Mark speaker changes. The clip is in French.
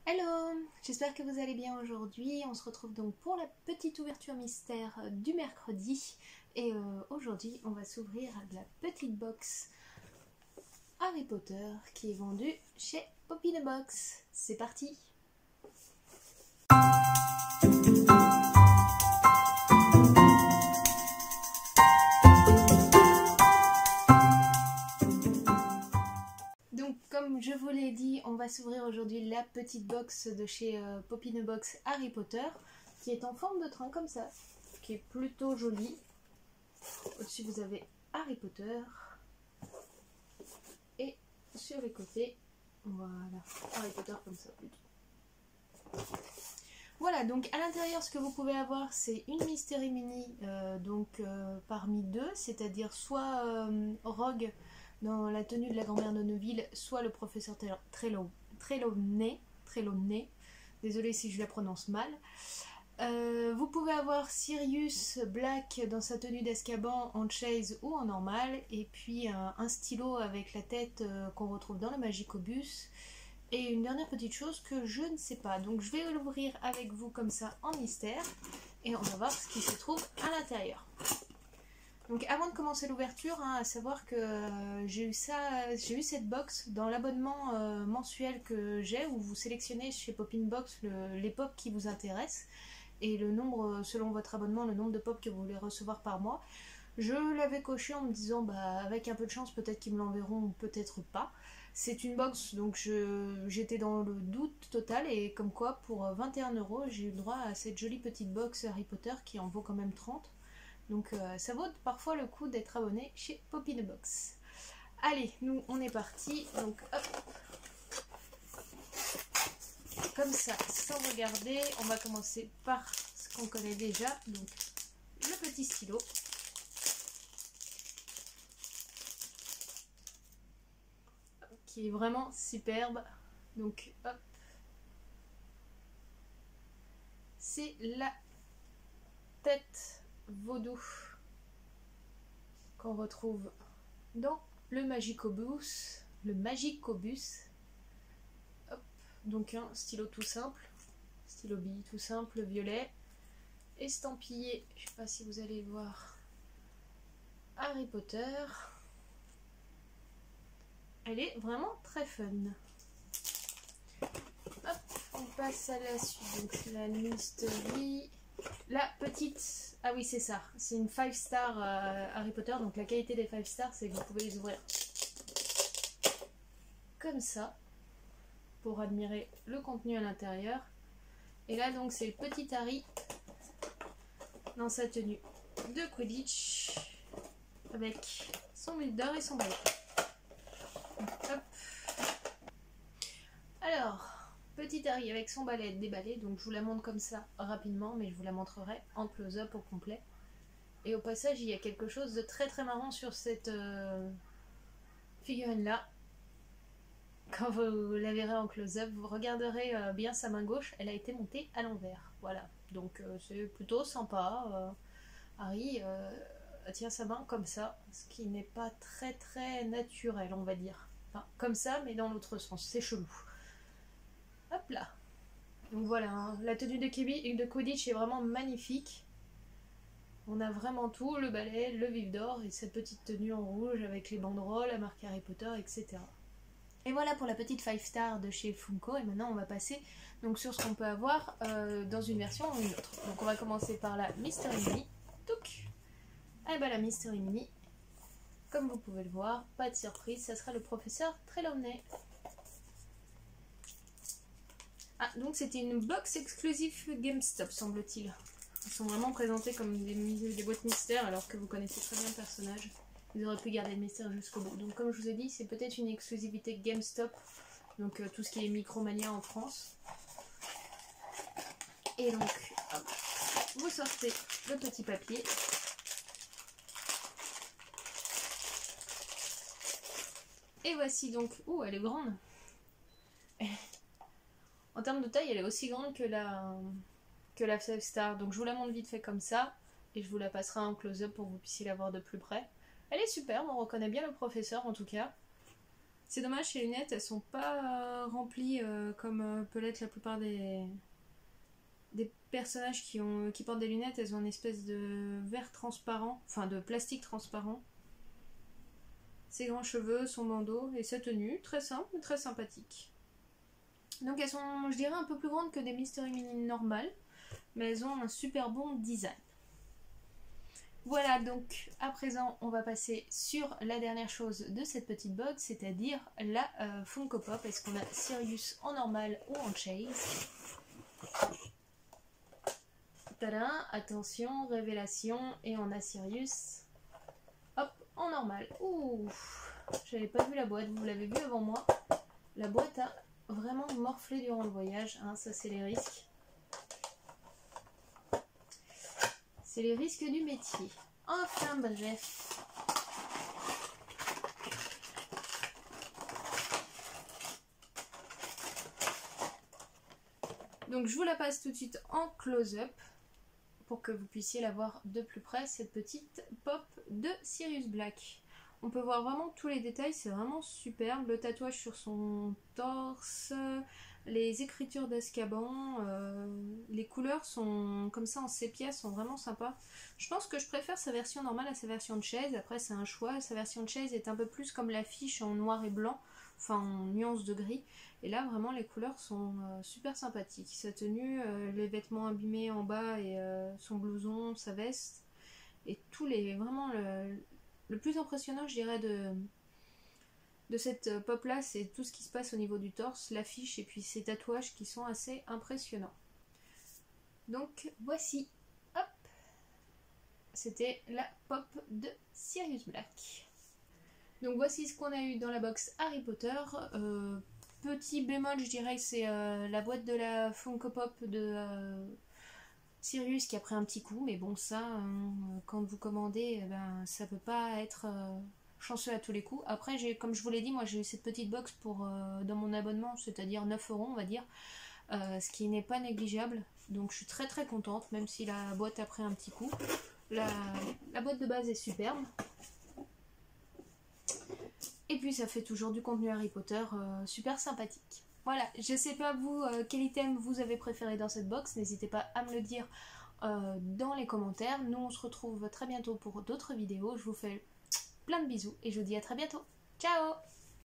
Speaker 1: Hello, j'espère que vous allez bien aujourd'hui. On se retrouve donc pour la petite ouverture mystère du mercredi. Et aujourd'hui, on va s'ouvrir la petite box Harry Potter qui est vendue chez Poppy the Box. C'est parti! Donc comme je vous l'ai dit, on va s'ouvrir aujourd'hui la petite box de chez Poppy the Box Harry Potter qui est en forme de train comme ça, qui est plutôt jolie. Au-dessus vous avez Harry Potter et sur les côtés, voilà, Harry Potter comme ça plutôt. Voilà, donc à l'intérieur ce que vous pouvez avoir c'est une Mystery Mini parmi deux, c'est-à-dire soit Rogue dans la tenue de la grand-mère de Neville, soit le professeur Trelawney, désolée si je la prononce mal. Vous pouvez avoir Sirius Black dans sa tenue d'Azkaban en chase ou en normal, et puis un stylo avec la tête qu'on retrouve dans le Magicobus. Et une dernière petite chose que je ne sais pas, donc je vais l'ouvrir avec vous comme ça en mystère, et on va voir ce qui se trouve à l'intérieur. Donc avant de commencer l'ouverture, à savoir que j'ai eu cette box dans l'abonnement mensuel que j'ai, où vous sélectionnez chez Poppy the Box les pop qui vous intéressent, et le nombre, selon votre abonnement, le nombre de pop que vous voulez recevoir par mois. Je l'avais coché en me disant, bah avec un peu de chance, peut-être qu'ils me l'enverront ou peut-être pas. C'est une box, donc j'étais dans le doute total, et comme quoi, pour 21 €, j'ai eu le droit à cette jolie petite box Harry Potter qui en vaut quand même 30. Donc ça vaut parfois le coup d'être abonné chez Poppy the Box. Allez, nous on est parti. Donc hop, comme ça, sans regarder, on va commencer par ce qu'on connaît déjà. Donc le petit stylo. Qui est vraiment superbe. Donc hop, c'est la tête vaudou qu'on retrouve dans le Magicobus. Hop, donc un stylo tout simple, stylo bille tout simple, violet, estampillé, je sais pas si vous allez le voir, Harry Potter. Elle est vraiment très fun. Hop, on passe à la suite. Donc la mystery. La petite. Ah oui, c'est ça. C'est une 5 star Harry Potter. Donc la qualité des 5 stars, c'est que vous pouvez les ouvrir comme ça pour admirer le contenu à l'intérieur. Et là, donc, c'est le petit Harry dans sa tenue de Quidditch avec son bulle d'or et son balai. Hop. Alors, petit Harry avec son balai déballé, donc je vous la montre comme ça rapidement, mais je vous la montrerai en close-up au complet. Et au passage, il y a quelque chose de très très marrant sur cette figurine là. Quand vous la verrez en close-up, vous regarderez bien sa main gauche, elle a été montée à l'envers. Voilà, donc c'est plutôt sympa. Harry tient sa main comme ça, ce qui n'est pas très très naturel, on va dire. Enfin, comme ça, mais dans l'autre sens, c'est chelou. Hop là. Donc voilà, hein, la tenue de Quidditch est vraiment magnifique. On a vraiment tout, le balai, le vif d'or et cette petite tenue en rouge avec les banderoles, la marque Harry Potter, etc. Et voilà pour la petite 5 star de chez Funko. Et maintenant on va passer donc sur ce qu'on peut avoir dans une version ou une autre. Donc on va commencer par la Mystery Mini. Touc. Et bah la Mystery Mini, comme vous pouvez le voir, pas de surprise, ça sera le professeur Trelawney. Ah, donc c'était une box exclusive GameStop, semble-t-il. Ils sont vraiment présentés comme des boîtes mystères alors que vous connaissez très bien le personnage. Ils auraient pu garder le mystère jusqu'au bout. Donc comme je vous ai dit, c'est peut-être une exclusivité GameStop. Donc tout ce qui est Micromania en France. Et donc, hop, vous sortez le petit papier. Et voici donc... Ouh, elle est grande. En termes de taille, elle est aussi grande que la 5 star. Donc je vous la montre vite fait comme ça. Et je vous la passerai en close-up pour que vous puissiez la voir de plus près. Elle est superbe, on reconnaît bien le professeur en tout cas. C'est dommage, ces lunettes, elles sont pas remplies comme peut l'être la plupart des personnages qui portent des lunettes. Elles ont une espèce de verre transparent, enfin de plastique transparent. Ses grands cheveux, son bandeau et sa tenue, très simple mais très sympathique. Donc elles sont, je dirais, un peu plus grandes que des Mystery Mini normales, mais elles ont un super bon design. Voilà, donc à présent on va passer sur la dernière chose de cette petite box, c'est-à-dire la Funko Pop. Est-ce qu'on a Sirius en normal ou en chase? Tadam, attention, révélation, et on a Sirius. Hop, en normal. Ouh, j'avais pas vu la boîte, vous l'avez vu avant moi. La boîte a vraiment morflé durant le voyage, hein, ça c'est les risques. C'est les risques du métier. Enfin bref. Donc je vous la passe tout de suite en close-up pour que vous puissiez la voir de plus près, cette petite pop de Sirius Black. On peut voir vraiment tous les détails, c'est vraiment superbe. Le tatouage sur son torse, les écritures d'Azkaban, les couleurs sont comme ça en sépia, sont vraiment sympas. Je pense que je préfère sa version normale à sa version de chaise, après c'est un choix. Sa version de chaise est un peu plus comme l'affiche en noir et blanc, enfin en nuance de gris. Et là vraiment les couleurs sont super sympathiques. Sa tenue, les vêtements abîmés en bas et son blouson, sa veste, et tous les... vraiment le plus impressionnant je dirais de cette pop là, c'est tout ce qui se passe au niveau du torse, l'affiche et puis ces tatouages qui sont assez impressionnants. Donc voici, hop, c'était la pop de Sirius Black. Donc voici ce qu'on a eu dans la box Harry Potter. Petit bémol je dirais, c'est la boîte de la Funko Pop de Sirius qui a pris un petit coup, mais bon ça, quand vous commandez, ben, ça peut pas être chanceux à tous les coups. Après, comme je vous l'ai dit, moi j'ai eu cette petite box pour dans mon abonnement, c'est-à-dire 9 € on va dire, ce qui n'est pas négligeable. Donc je suis très très contente, même si la boîte a pris un petit coup. La boîte de base est superbe. Et puis ça fait toujours du contenu Harry Potter super sympathique. Voilà, je sais pas vous quel item vous avez préféré dans cette box, n'hésitez pas à me le dire dans les commentaires. Nous on se retrouve très bientôt pour d'autres vidéos, je vous fais plein de bisous et je vous dis à très bientôt. Ciao!